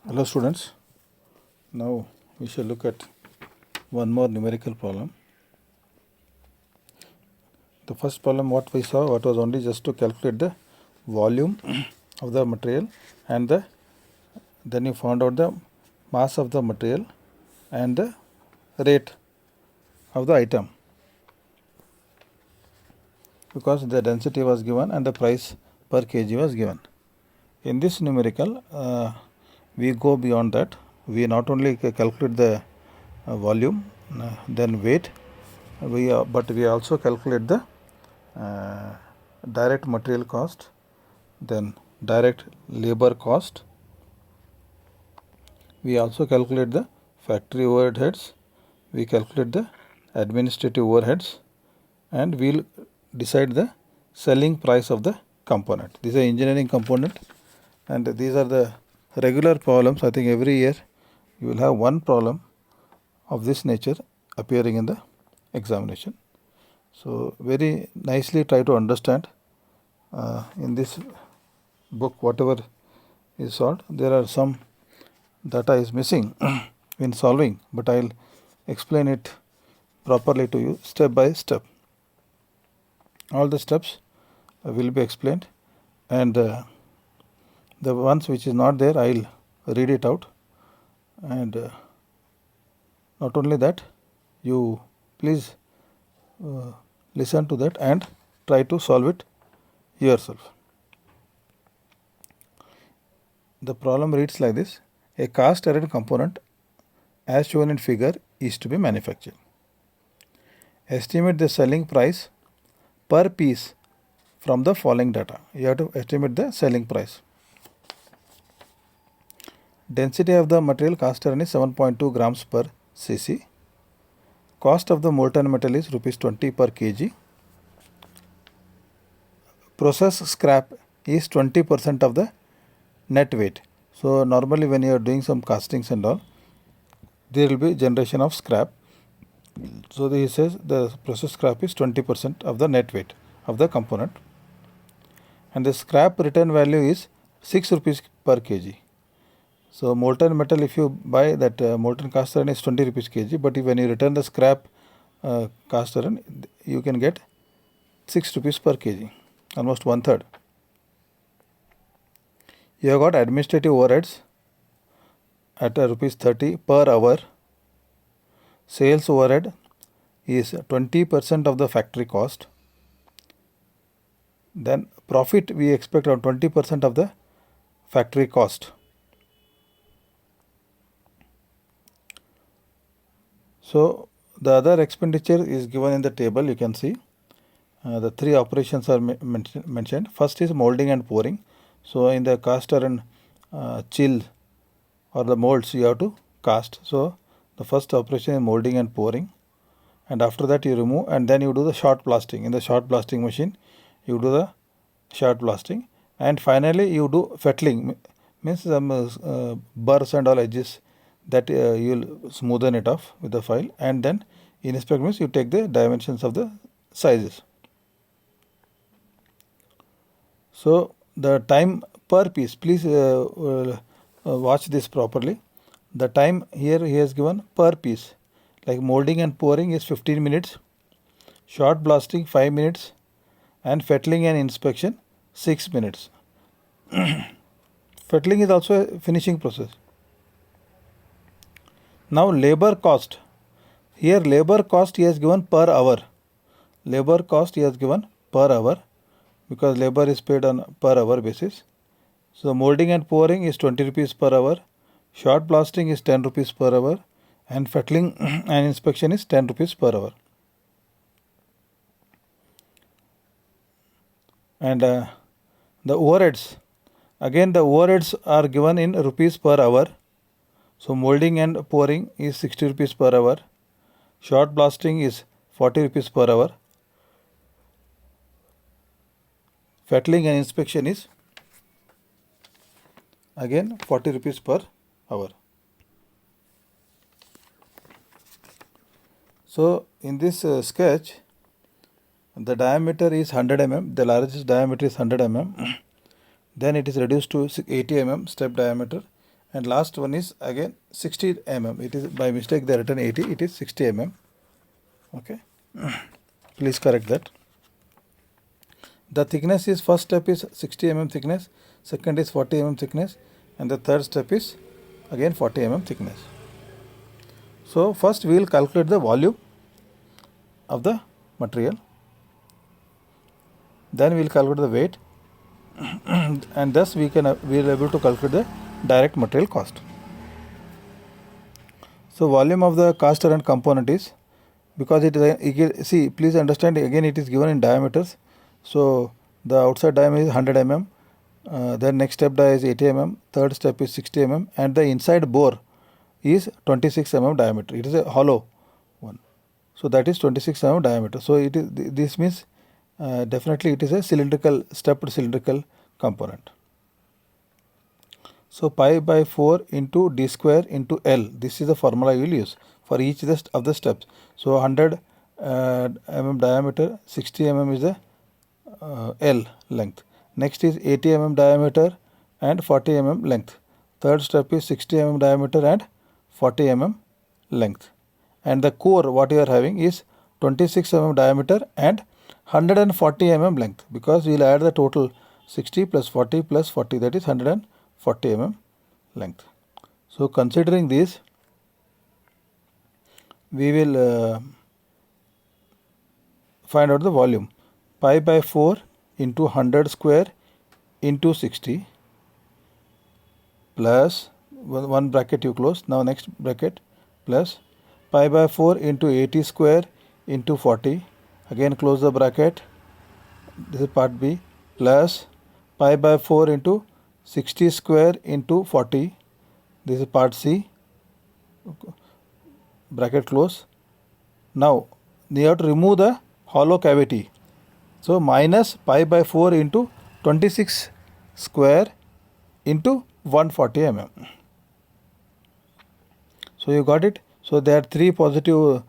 Hello students, now we shall look at one more numerical problem. The first problem what we saw what was only just to calculate the volume of the material and then you found out the mass of the material and the rate of the item because the density was given and the price per kg was given. In this numerical we go beyond that. We not only calculate the volume, then weight, but we also calculate the direct material cost, then direct labor cost. We also calculate the factory overheads, we calculate the administrative overheads, and we'll decide the selling price of the component. These are engineering component, and these are the regular problems. I think every year you will have one problem of this nature appearing in the examination. So very nicely try to understand in this book whatever is solved. There are some data is missing in solving, but I will explain it properly to you step by step. All the steps will be explained, and the ones which is not there I will read it out, and not only that, you please listen to that and try to solve it yourself. The problem reads like this: a cast iron component as shown in figure is to be manufactured. Estimate the selling price per piece from the following data. You have to estimate the selling price. Density of the material cast iron is 7.2 grams per cc. Cost of the molten metal is rupees 20 per kg. Process scrap is 20% of the net weight. So normally when you are doing some castings and all, there will be generation of scrap. So he says the process scrap is 20% of the net weight of the component, and the scrap return value is 6 rupees per kg. So molten metal, if you buy that molten cast iron is 20 rupees kg, but when you return the scrap cast iron, you can get 6 rupees per kg, almost 1/3. You have got administrative overheads at rupees 30 per hour. Sales overhead is 20% of the factory cost. Then profit we expect around 20% of the factory cost. So the other expenditure is given in the table. You can see the three operations are mentioned. First is molding and pouring. So in the cast iron chill or the molds you have to cast. So the first operation is molding and pouring, and after that you remove, and then you do the short blasting. In the short blasting machine you do the short blasting, and finally you do fettling, means some burrs and all edges that you will smoothen it off with the file, and then inspect means you take the dimensions of the sizes. So the time per piece, please watch this properly. The time here he has given per piece, like molding and pouring is 15 minutes, short blasting 5 minutes, and fettling and inspection 6 minutes. Fettling is also a finishing process. Now labor cost. Here labor cost he has given per hour. Labor cost he has given per hour because labor is paid on per hour basis. So molding and pouring is 20 rupees per hour. Short blasting is 10 rupees per hour, and fettling and inspection is 10 rupees per hour. And the overheads, again the overheads are given in rupees per hour. So molding and pouring is 60 rupees per hour. Short blasting is 40 rupees per hour. Fettling and inspection is again 40 rupees per hour. So in this sketch, the diameter is 100 mm, the largest diameter is 100 mm, then it is reduced to 80 mm step diameter, and last one is again 60 mm. It is by mistake they written 80, it is 60 mm. Okay, please correct that. The thickness is, first step is 60 mm thickness, second is 40 mm thickness, and the third step is again 40 mm thickness. So first we will calculate the volume of the material, then we will calculate the weight, and thus we will able to calculate the direct material cost. So volume of the cast iron component is, because it is see, please understand again, it is given in diameters. So the outside diameter is 100 mm, then next step die is 80 mm, third step is 60 mm, and the inside bore is 26 mm diameter. It is a hollow one, so that is 26 mm diameter. So it is, this means definitely it is a cylindrical, stepped cylindrical component. So pi by 4 into d square into L, this is the formula you will use for each of the steps. So 100 mm diameter, 60 mm is the L length. Next is 80 mm diameter and 40 mm length. Third step is 60 mm diameter and 40 mm length. And the core what you are having is 26 mm diameter and 140 mm length, because we will add the total 60 plus 40 plus 40, that is 140 mm length. So considering this, we will find out the volume. Pi by 4 into 100 square into 60 plus one bracket you close, now next bracket, plus pi by 4 into 80 square into 40, again close the bracket, this is part B, plus pi by 4 into 60 square into 40, this is part C, bracket close. Now you have to remove the hollow cavity, so minus pi by 4 into 26 square into 140 mm. So you got it. So there are three positive,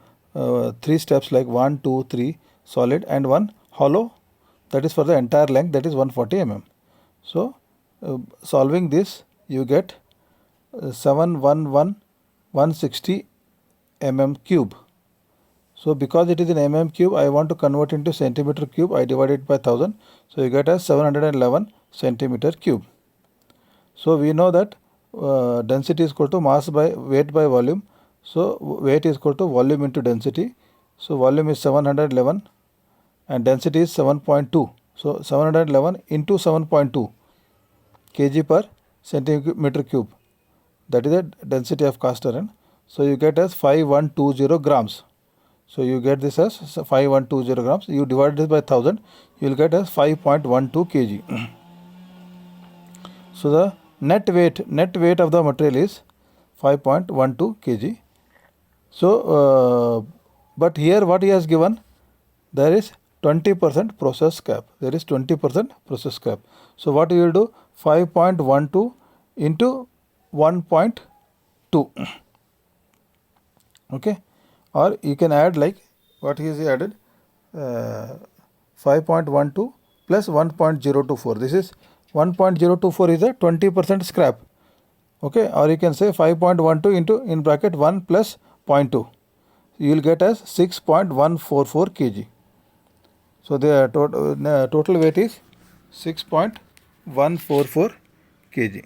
three steps like 1, 2, 3 solid and one hollow, that is for the entire length, that is 140 mm. So solving this you get 711,160 mm cube. So because it is in mm cube, I want to convert into centimeter cube, I divide it by 1000, so you get as 711 centimeter cube. So we know that density is equal to mass by weight by volume. So weight is equal to volume into density. So volume is 711 and density is 7.2. So 711 into 7.2 kg per centimeter cube, that is the density of cast iron. So you get as 5120 grams. So you get this as 5120 grams. You divide this by 1000, you will get as 5.12 kg. So the net weight of the material is 5.12 kg. So but here what he has given, there is 20% process scrap. There is 20% process scrap. So what you will do, 5.12 into 1.2. Okay, or you can add like what he has added, 5.12 plus 1.024. This is 1.024 is a 20% scrap. Okay, or you can say 5.12 into in bracket 1 plus 0.2. You will get as 6.144 kg. So the total weight is 6.144 kg.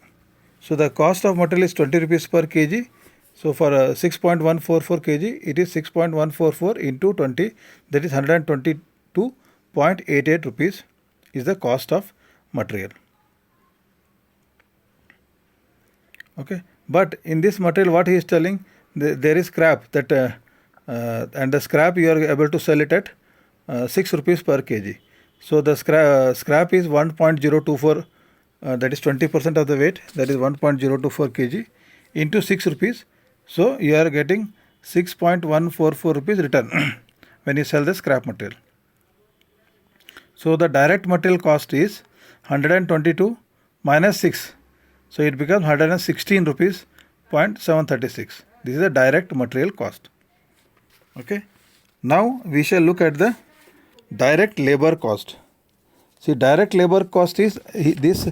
So the cost of material is 20 rupees per kg. So for 6.144 kg, it is 6.144 into 20, that is 122.88 rupees is the cost of material. Okay, but in this material what he is telling, there is scrap that and the scrap you are able to sell it at 6 rupees per kg. So the scrap is 1.024, that is 20% of the weight, that is 1.024 kg into 6 rupees. So you are getting 6.144 rupees return when you sell the scrap material. So the direct material cost is 122 minus 6. So it becomes 116 rupees 0.736. This is the direct material cost. Okay. Now we shall look at the direct labor cost. See, direct labor cost is this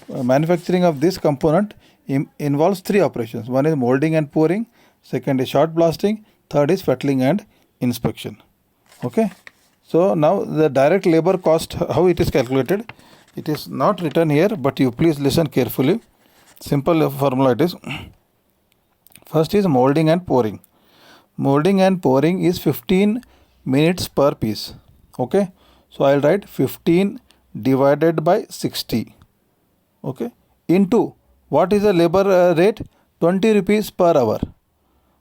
manufacturing of this component involves three operations. One is molding and pouring, second is shot blasting, third is fettling and inspection. Okay. So now the direct labor cost, how it is calculated, it is not written here, but you please listen carefully. Simple formula it is. First is molding and pouring. Molding and pouring is 15 minutes per piece. Okay. So I'll write 15 divided by 60. Okay. Into what is the labor rate? 20 rupees per hour.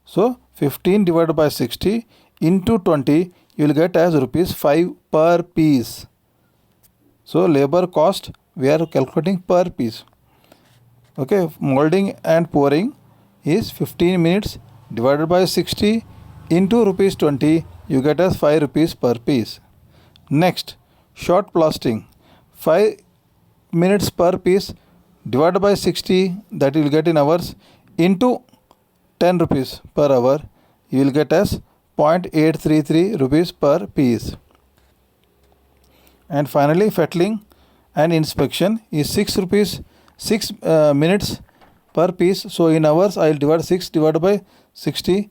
So 15 divided by 60 into 20, you will get as rupees 5 per piece. So labor cost we are calculating per piece. Okay, molding and pouring is 15 minutes divided by 60 into rupees 20, you get as 5 rupees per piece. Next, shot blasting, 5 minutes per piece divided by 60, that you will get in hours, into 10 rupees per hour, you will get as 0.833 rupees per piece. And finally, fettling and inspection is 6 minutes per piece. So in hours, I will divide 6 divided by 60,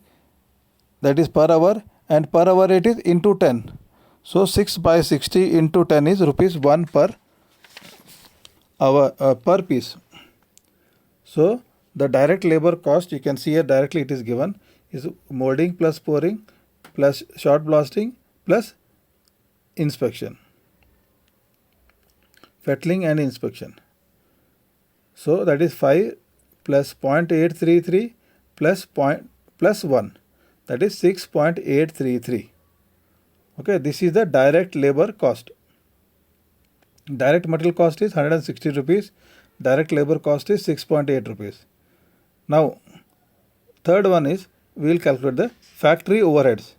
that is per hour, and per hour it is into 10. So 6 by 60 into 10 is rupees 1 per hour per piece. So the direct labor cost, you can see here directly it is given, is molding plus pouring plus shot blasting plus inspection, fettling and inspection. So that is 5 plus 0.833 plus 1, that is 6.833. Okay, this is the direct labor cost. Direct material cost is 160 rupees. Direct labor cost is 6.8 rupees. Now, third one is we will calculate the factory overheads.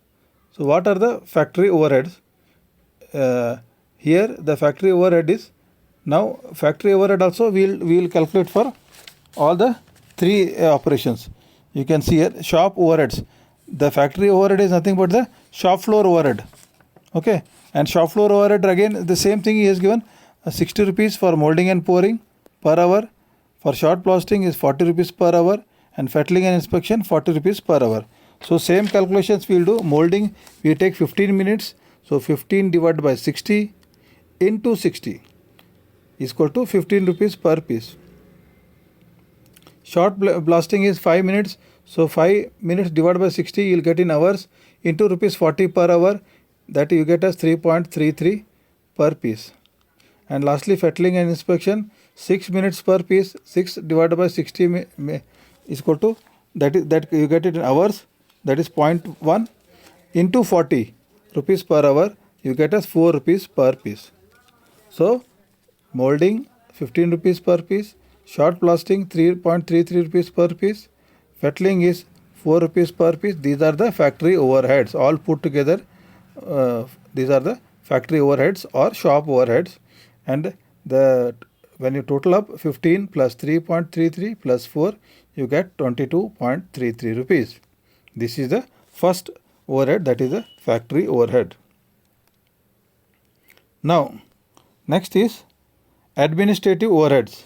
So what are the factory overheads? Here the factory overhead is, now factory overhead also we will calculate for all the three operations. You can see here shop overheads. The factory overhead is nothing but the shop floor overhead. Okay, and shop floor overhead again the same thing he has given, 60 rupees for molding and pouring per hour. For shot blasting is 40 rupees per hour, and fettling and inspection 40 rupees per hour. So same calculations we will do. Molding we take 15 minutes. So 15 divided by 60 into 60 is equal to 15 rupees per piece. Shot blasting is 5 minutes. So 5 minutes divided by 60 you will get in hours into rupees 40 per hour, that you get as 3.33 per piece. And lastly, fettling and inspection, 6 minutes per piece. 6 divided by 60 is equal to, that you get it in hours, that is 0.1 into 40 rupees per hour, you get as 4 rupees per piece. So molding 15 rupees per piece, shot blasting 3.33 rupees per piece, fettling is 4 rupees per piece. These are the factory overheads all put together. These are the factory overheads or shop overheads, and when you total up 15 plus 3.33 plus 4, you get 22.33 rupees. This is the first overhead, that is the factory overhead. Now next is administrative overheads.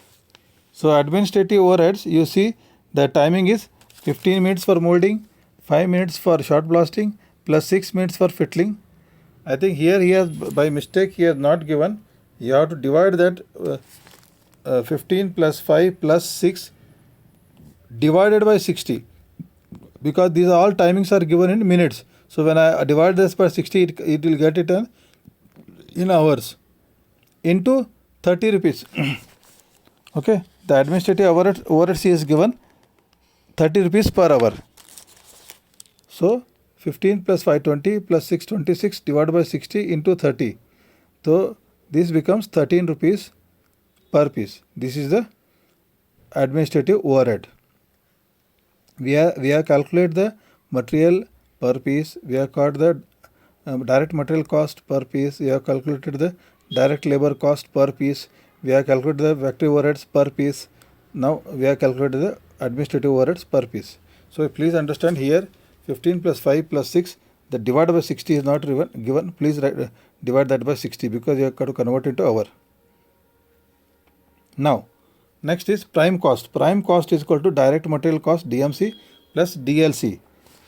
So administrative overheads, you see the timing is 15 minutes for molding, 5 minutes for shot blasting plus 6 minutes for fettling. I think here he has, by mistake he has not given. You have to divide that 15 plus 5 plus 6 divided by 60, because these are all timings are given in minutes. So when I divide this by 60, it will get it in hours into 30 rupees. Okay, the administrative overheads is given 30 rupees per hour. So 15 plus 5 20 plus 6 26 divided by 60 into 30. So this becomes 13 rupees per piece. This is the administrative overhead. We have calculated the material per piece. We have got the direct material cost per piece. We have calculated the direct labor cost per piece. We have calculated the factory overheads per piece. Now we have calculated the administrative overheads per piece. So please understand here 15 plus 5 plus 6, the divided by 60 is not given. Please divide that by 60, because you have got to convert it to hour. Now Next is prime cost. Prime cost is equal to direct material cost DMC plus DLC.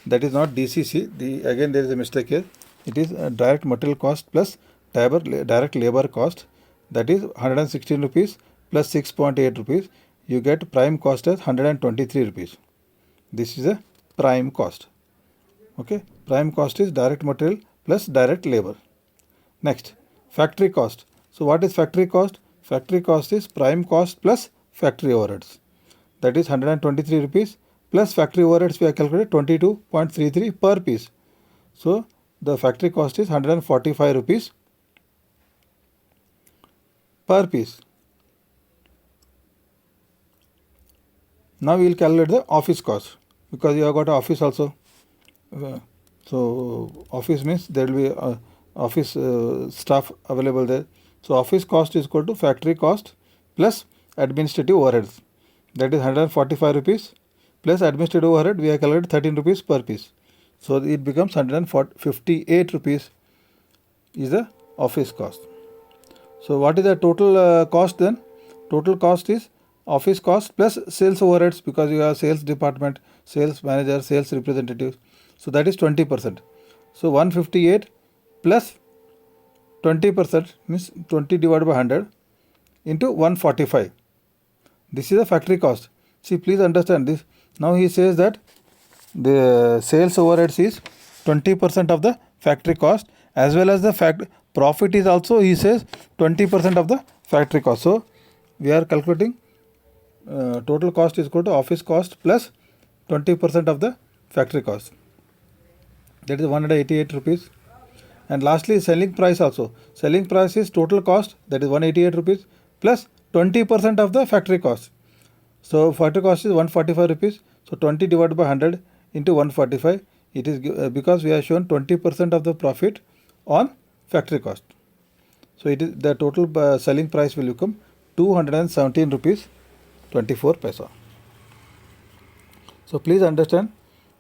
That is not DCC. Again there is a mistake here. It is direct material cost plus direct labor cost. That is 116 rupees plus 6.8 rupees. You get prime cost as 123 rupees. This is a prime cost. Okay. Prime cost is direct material plus direct labor. Next, factory cost. So what is factory cost? Factory cost is prime cost plus factory overheads. That is 123 rupees plus factory overheads we have calculated 22.33 per piece. So the factory cost is 145 rupees per piece. Now we will calculate the office cost because you have got office also. So office means there will be office staff available there. So office cost is equal to factory cost plus administrative overheads. That is 145 rupees plus administrative overhead we have calculated 13 rupees per piece. So it becomes 158 rupees is the office cost. So what is the total cost then? Total cost is office cost plus sales overheads because you have sales department, sales manager, sales representative. So that is 20%. So 158 plus 20% means 20 divided by 100 into 145. This is the factory cost. See, please understand this. Now he says that the sales overheads is 20% of the factory cost as well as the profit is also, he says, 20% of the factory cost. So we are calculating total cost is equal to office cost plus 20% of the factory cost. That is 188 rupees. And lastly, selling price also. Selling price is total cost, that is 188 rupees plus 20% of the factory cost. So factory cost is 145 rupees. So 20 divided by 100 into 145. It is because we have shown 20% of the profit on factory cost. So it is the total selling price will become 217 rupees 24 paisa. So please understand,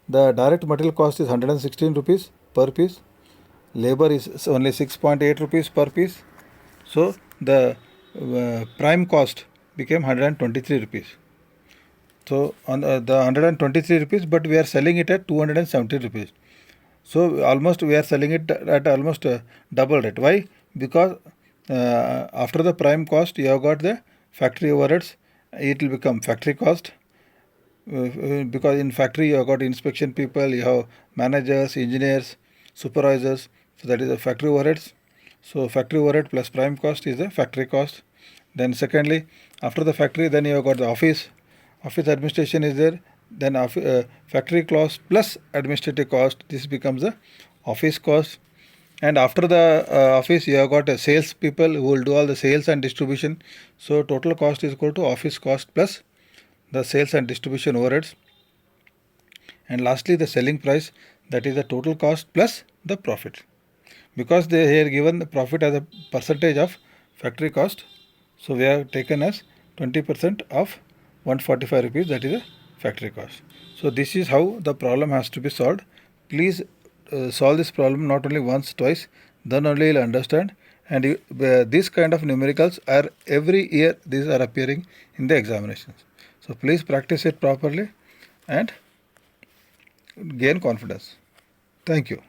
the direct material cost is 116 rupees per piece. Labor is only 6.8 rupees per piece. So the prime cost became 123 rupees. So on the 123 rupees, but we are selling it at 270 rupees. So almost we are selling it at almost double rate. Why? Because after the prime cost, you have got the factory overheads. It will become factory cost. Because in factory you have got inspection people, you have managers, engineers, supervisors. So that is the factory overheads. So factory overhead plus prime cost is the factory cost. Then secondly, after the factory, then you have got the office administration is there. Then factory cost plus administrative cost, this becomes the office cost. And after the office, you have got sales people who will do all the sales and distribution. So total cost is equal to office cost plus the sales and distribution overheads. And lastly, the selling price, that is the total cost plus the profit. Because they here given the profit as a percentage of factory cost, so we have taken as 20% of 145 rupees, that is a factory cost. So this is how the problem has to be solved. Please solve this problem not only once, twice, then only you will understand. And this kind of numericals are every year, these are appearing in the examinations. So please practice it properly and gain confidence. Thank you.